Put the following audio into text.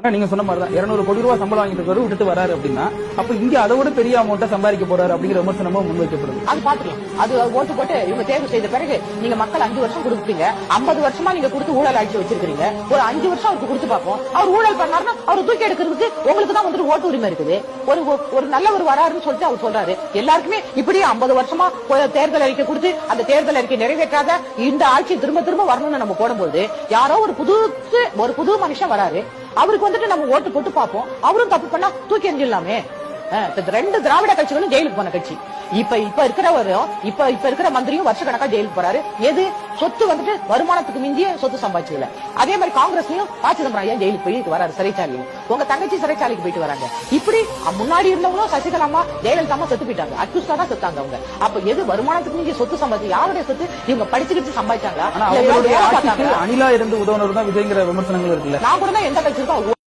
நீங்க சொன்ன மாதிரி தான் 200 கோடி ரூபாய் சம்பளம் வாங்கிட்டு இருக்காரு விட்டுட்டு வராரு அப்படின்னா அப்ப இங்க அதை விட பெரிய அமௌண்ட்டை சம்பாதிக்க போறாரு அப்படிங்கிற விமர்சனமும் முன்வைக்கப்படுது. அது பாத்துக்கலாம். அது ஓட்டு போட்டு இவங்க தேர்வு செய்த பிறகு நீங்க மக்கள் 5 வருஷம் கொடுப்பீங்க, 50 வருஷமா நீங்க கொடுத்து ஊழல் ஆட்சி வச்சிருக்கீங்க, ஒரு 5 வருஷம் அவருக்கு கொடுத்து பார்ப்போம். அவர் ஊழல் பண்ணாருன்னா அவர் தூக்கி எடுக்கிறதுக்கு உங்களுக்கு தான் வந்துட்டு ஓட்டு உரிமை இருக்குது. ஒரு நல்லவர் வராருன்னு சொல்லிட்டு அவர் சொல்றாரு. எல்லாருக்குமே இப்படி 50 வருஷமா தேர்தல் அறிக்கை கொடுத்து அந்த தேர்தல் அறிக்கை நிறைவேற்றாத இந்த ஆட்சி திரும்ப திரும்ப வரணும்னு நம்ம போடும்போது யாரோ ஒரு புது மனுஷன் வராரு, அவருக்கு வந்துட்டு நம்ம ஓட்டு போட்டு பார்ப்போம். அவரும் தப்பு பண்ணா தூக்கி எறிஞ்சிடலாமே. 2 திராவிட கட்சிகளும் ஜெயிலுக்கு போன கட்சி. இப்ப இருக்கிற மந்திரியும் வருஷ கணக்கா ஜெயிலுக்கு போறாரு. எது சொத்து வந்துட்டு வருமானத்துக்கு மிஞ்சிய சொத்து சம்பாதிச்சதுல. அதே மாதிரி காங்கிரஸ்லயும் ப. சிதம்பரம் ஐயா ஜெயிலுக்கு போய் வராரு, சிறைச்சாலையும். உங்க தங்கச்சி சிறைச்சாலைக்கு போயிட்டு வராங்க. இப்படி முன்னாடி இருந்தவங்களும் சசிகலா அம்மா ஜெயலலிதா அம்மா செத்து போயிட்டாங்க, அக்யூஸ்டா தான் செத்தாங்க அவங்க. அப்ப எது வருமானத்துக்கு மிஞ்சிய சொத்து சம்பாதிச்சு யாருடைய சொத்து இவங்க படிச்சுக்கிட்டு சம்பாதிச்சாங்களா? அனிலா இருந்து உதவுனர் தான் விஜய்ங்கிற விமர்சனங்கள் இருக்குல்ல. நான் கூட எந்த கட்சி இருக்கோ